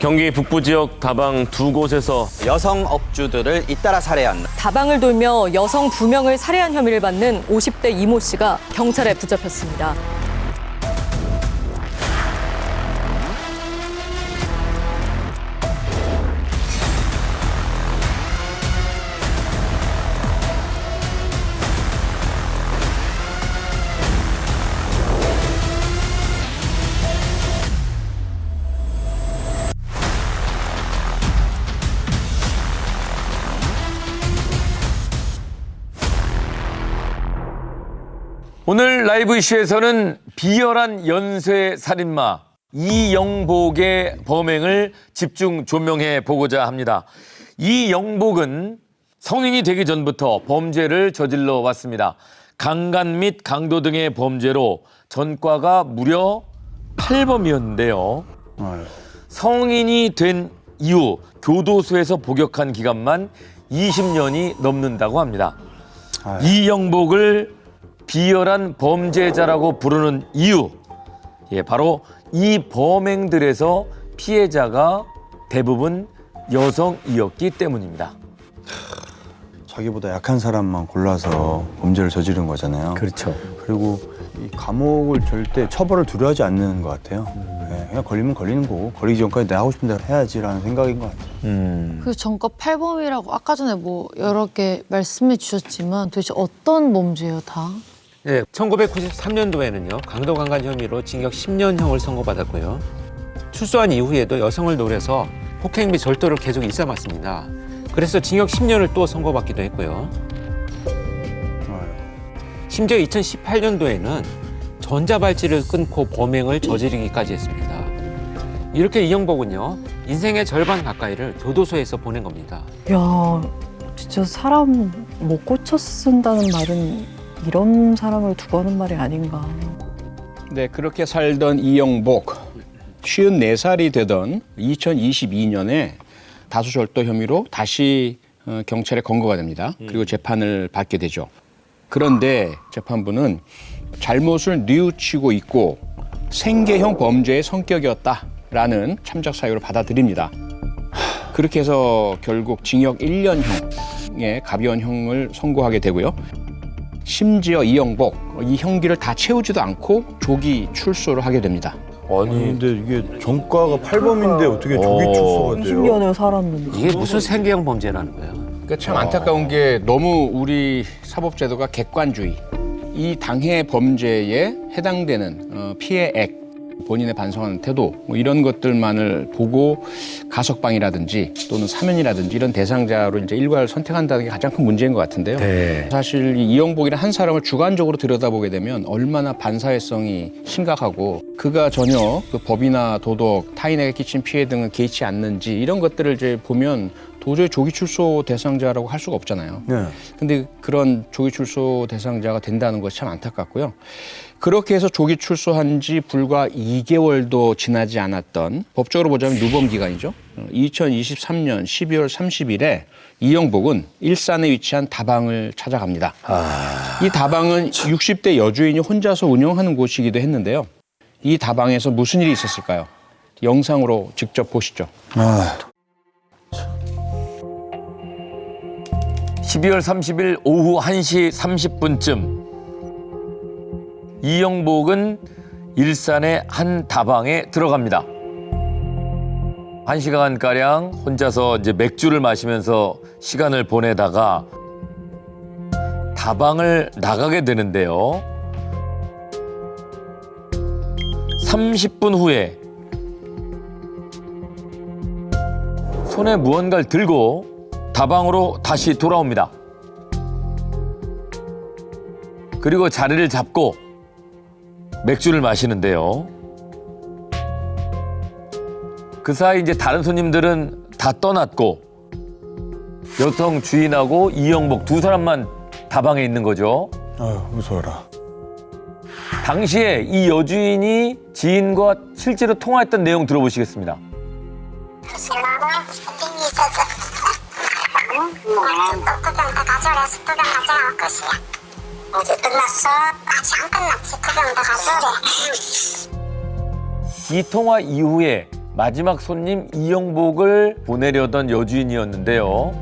경기 북부 지역 다방 두 곳에서 여성 업주들을 잇따라 살해한 다방을 돌며 여성 2명을 살해한 혐의를 받는 50대 이모 씨가 경찰에 붙잡혔습니다. 오늘 라이브 이슈에서는 비열한 연쇄 살인마 이영복의 범행을 집중 조명해 보고자 합니다. 이영복은 성인이 되기 전부터 범죄를 저질러 왔습니다. 강간 및 강도 등의 범죄로 전과가 무려 8범이었는데요. 성인이 된 이후 교도소에서 복역한 기간만 20년이 넘는다고 합니다. 이영복을 비열한 범죄자라고 부르는 이유, 바로 이 범행들에서 피해자가 대부분 여성이었기 때문입니다. 자기보다 약한 사람만 골라서 범죄를 저지른 거잖아요. 그렇죠. 그리고 이 감옥을 절대 처벌을 두려워하지 않는 것 같아요. 그냥 걸리면 걸리는 거고 걸리기 전까지 내가 하고 싶은 대로 해야지라는 생각인 것 같아요. 그 전과 8범이라고 아까 전에 뭐 여러 개 말씀해 주셨지만 도대체 어떤 범죄예요, 다? 네, 1993년도에는요 강도 강간 혐의로 징역 10년형을 선고받았고요. 출소한 이후에도 여성을 노려서 폭행 및 절도를 계속 일삼았습니다. 그래서 징역 10년을 또 선고받기도 했고요. 심지어 2018년도에는 전자발찌를 끊고 범행을 저지르기까지 했습니다. 이렇게 이영복은요 인생의 절반 가까이를 교도소에서 보낸 겁니다. 야, 진짜 사람 못 고쳐 쓴다는 말은 이런 사람을 두고 하는 말이 아닌가. 네, 그렇게 살던 이영복, 54살이 되던 2022년에 다수절도 혐의로 다시 경찰에 검거가 됩니다. 그리고 재판을 받게 되죠. 그런데 재판부는 잘못을 뉘우치고 있고 생계형 범죄의 성격이었다라는 참작 사유를 받아들입니다. 그렇게 해서 결국 징역 1년형의 가벼운 형을 선고하게 되고요. 심지어 이영복, 이 형기를 다 채우지도 않고 조기 출소를 하게 됩니다. 아니 근데 이게 전과가 8범인데 어떻게 조기 출소가 돼요? 20년을 살았는데. 이게 무슨 생계형 범죄라는 거예요? 그러니까 참 안타까운 게 너무 우리 사법제도가 객관주의, 이 당해 범죄에 해당되는 피해액, 본인의 반성하는 태도 뭐 이런 것들만을 보고 가석방이라든지 또는 사면이라든지 이런 대상자로 이제 일괄 선택한다는 게 가장 큰 문제인 것 같은데요. 네. 사실 이 이영복이라는 한 사람을 주관적으로 들여다보게 되면 얼마나 반사회성이 심각하고 그가 전혀 그 법이나 도덕, 타인에게 끼친 피해 등을 개의치 않는지 이런 것들을 이제 보면 도저히 조기 출소 대상자라고 할 수가 없잖아요. 네. 근데 그런 조기 출소 대상자가 된다는 것이 참 안타깝고요. 그렇게 해서 조기 출소한 지 불과 2개월도 지나지 않았던, 법적으로 보자면 누범 기간이죠. 2023년 12월 30일에 이영복은 일산에 위치한 다방을 찾아갑니다. 이 다방은 60대 여주인이 혼자서 운영하는 곳이기도 했는데요. 이 다방에서 무슨 일이 있었을까요? 영상으로 직접 보시죠. 12월 30일 오후 1시 30분쯤 이영복은 일산의 한 다방에 들어갑니다. 1시간가량 혼자서 이제 맥주를 마시면서 시간을 보내다가 다방을 나가게 되는데요. 30분 후에 손에 무언가를 들고 다방으로 다시 돌아옵니다. 그리고 자리를 잡고 맥주를 마시는데요. 그 사이 이제 다른 손님들은 다 떠났고 여성 주인하고 이영복 두 사람만 다방에 있는 거죠. 아유 무서워라. 당시에 이 여주인이 지인과 실제로 통화했던 내용 들어보시겠습니다. 어제 끝났어? 아직 안 끝났지. 투병 더 가져오래. 이 통화 이후에 마지막 손님 이영복을 보내려던 여주인이었는데요.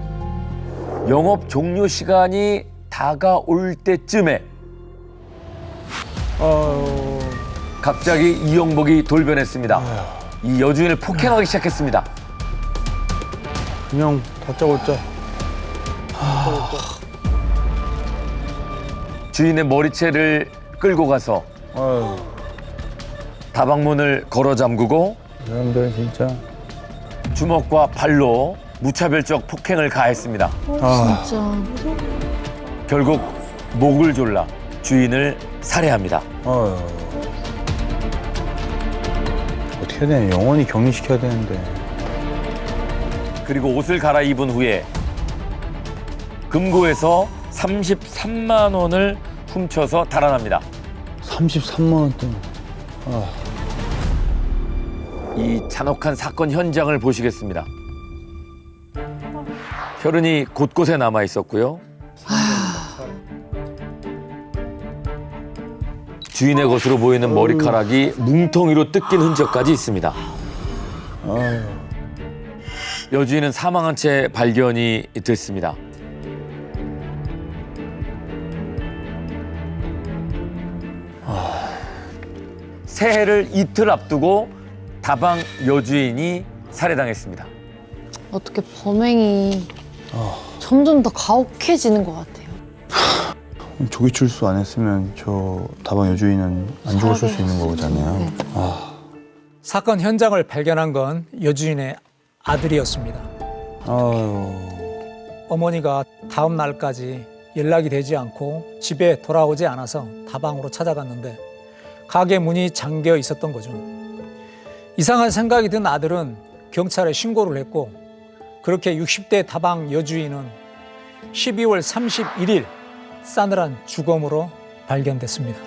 영업 종료 시간이 다가올 때쯤에 갑자기 이영복이 돌변했습니다. 이 여주인을 폭행하기 시작했습니다. 그냥 다짜고짜. 주인의 머리채를 끌고 가서 아유, 다방문을 걸어 잠그고 사람들 진짜. 주먹과 발로 무차별적 폭행을 가했습니다. 진짜. 결국 목을 졸라 주인을 살해합니다. 아유. 어떻게 해야 되냐. 영원히 격리시켜야 되는데. 그리고 옷을 갈아입은 후에 금고에서 33만 원을 훔쳐서 달아납니다. 33만 원대. 이 잔혹한 사건 현장을 보시겠습니다. 혈흔이 곳곳에 남아 있었고요. 주인의 것으로 보이는 머리카락이 뭉텅이로 뜯긴 흔적까지 있습니다. 아유. 여주인은 사망한 채 발견이 됐습니다. 새해를 이틀 앞두고 다방 여주인이 살해당했습니다. 어떻게 범행이 점점 더 가혹해지는 것 같아요. 조기 출소 안 했으면 저 다방 여주인은 안 죽었을 수 있는 거잖아요. 네. 사건 현장을 발견한 건 여주인의 아들이었습니다. 아유. 어머니가 다음 날까지 연락이 되지 않고 집에 돌아오지 않아서 다방으로 찾아갔는데 가게 문이 잠겨 있었던 거죠. 이상한 생각이 든 아들은 경찰에 신고를 했고 그렇게 60대 다방 여주인은 12월 31일 싸늘한 주검으로 발견됐습니다.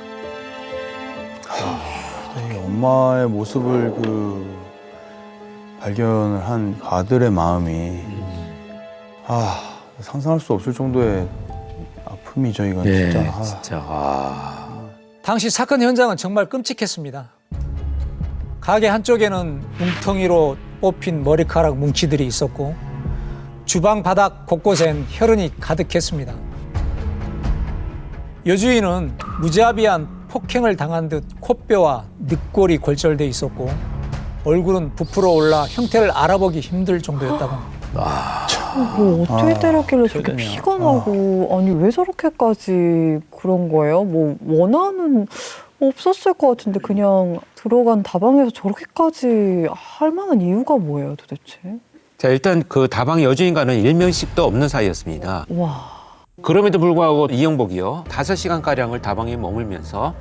이 엄마의 모습을 발견을 한 그 아들의 마음이 상상할 수 없을 정도의 아픔이죠. 이건 진짜. 당시 사건 현장은 정말 끔찍했습니다. 가게 한쪽에는 뭉텅이로 뽑힌 머리카락 뭉치들이 있었고 주방 바닥 곳곳엔 혈흔이 가득했습니다. 여주인은 무자비한 폭행을 당한 듯 콧뼈와 늑골이 골절돼 있었고 얼굴은 부풀어 올라 형태를 알아보기 힘들 정도였다고 합니다. 뭐 어떻게 때렸길래 저렇게 피가 나고 아니 왜 저렇게까지 그런 거예요? 뭐 원한은 없었을 것 같은데 그냥 들어간 다방에서 저렇게까지 할 만한 이유가 뭐예요 도대체? 자, 일단 그 다방 여주인과는 일면식도 없는 사이였습니다. 와. 그럼에도 불구하고 이영복이요 5시간가량을 다방에 머물면서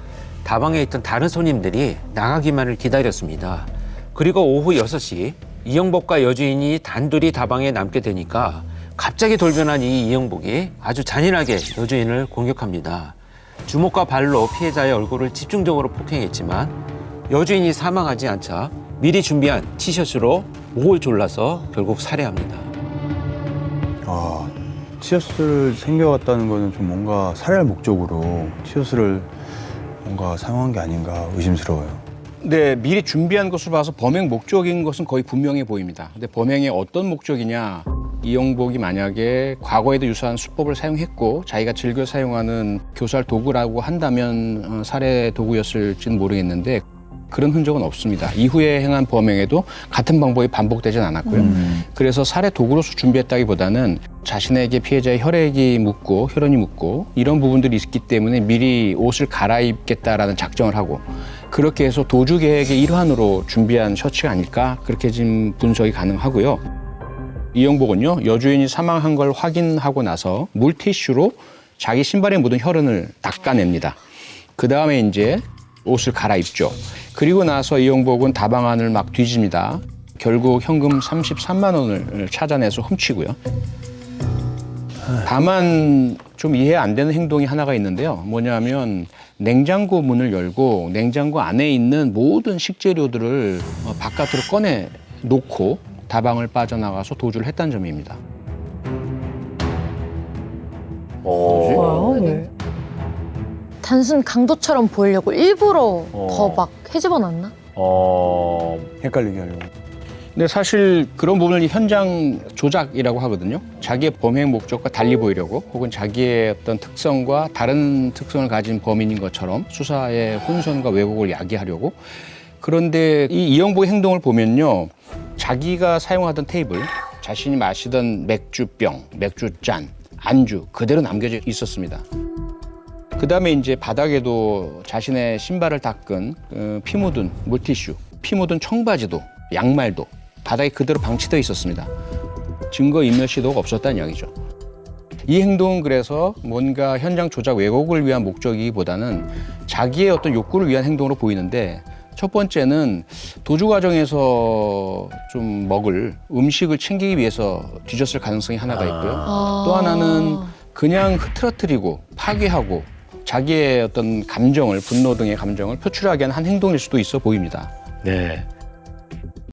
다방에 있던 다른 손님들이 나가기만을 기다렸습니다. 그리고 오후 6시 이영복과 여주인이 단둘이 다방에 남게 되니까 갑자기 돌변한 이 이영복이 아주 잔인하게 여주인을 공격합니다. 주먹과 발로 피해자의 얼굴을 집중적으로 폭행했지만 여주인이 사망하지 않자 미리 준비한 티셔츠로 목을 졸라서 결국 살해합니다. 티셔츠를 챙겨갔다는 거는 좀 뭔가 살해할 목적으로 티셔츠를 뭔가 사용한 게 아닌가 의심스러워요. 네, 미리 준비한 것을 봐서 범행 목적인 것은 거의 분명해 보입니다. 근데 범행의 어떤 목적이냐? 이영복이 만약에 과거에도 유사한 수법을 사용했고 자기가 즐겨 사용하는 교살 도구라고 한다면 살해 도구였을지는 모르겠는데 그런 흔적은 없습니다. 이후에 행한 범행에도 같은 방법이 반복되진 않았고요. 그래서 살해 도구로서 준비했다기보다는 자신에게 피해자의 혈액이 묻고 혈흔이 묻고 이런 부분들이 있기 때문에 미리 옷을 갈아입겠다라는 작정을 하고 그렇게 해서 도주 계획의 일환으로 준비한 셔츠가 아닐까 그렇게 지금 분석이 가능하고요. 이영복은요 여주인이 사망한 걸 확인하고 나서 물티슈로 자기 신발에 묻은 혈흔을 닦아냅니다. 그 다음에 이제 옷을 갈아입죠. 그리고 나서 이영복은 다방 안을 막 뒤집니다. 결국 현금 33만 원을 찾아내서 훔치고요. 다만 좀 이해 안 되는 행동이 하나가 있는데요. 뭐냐면 냉장고 문을 열고 냉장고 안에 있는 모든 식재료들을 바깥으로 꺼내 놓고 다방을 빠져나가서 도주를 했다는 점입니다. 뭐야? 네. 단순 강도처럼 보이려고 일부러 더 막 헤집어 놨나? 헷갈리게 하려고. 근데 사실 그런 부분을 현장 조작이라고 하거든요. 자기의 범행 목적과 달리 보이려고 혹은 자기의 어떤 특성과 다른 특성을 가진 범인인 것처럼 수사의 혼선과 왜곡을 야기하려고. 그런데 이 이영복의 행동을 보면요. 자기가 사용하던 테이블, 자신이 마시던 맥주병, 맥주잔, 안주 그대로 남겨져 있었습니다. 그다음에 이제 바닥에도 자신의 신발을 닦은 피 묻은 물티슈, 피 묻은 청바지도, 양말도 바닥에 그대로 방치되어 있었습니다. 증거 인멸 시도가 없었다는 이야기죠. 이 행동은 그래서 뭔가 현장 조작 왜곡을 위한 목적이기보다는 자기의 어떤 욕구를 위한 행동으로 보이는데 첫 번째는 도주 과정에서 좀 먹을 음식을 챙기기 위해서 뒤졌을 가능성이 하나가 있고요. 또 하나는 그냥 흐트러뜨리고 파괴하고 자기의 어떤 감정을 분노 등의 감정을 표출하게 한 행동일 수도 있어 보입니다. 네.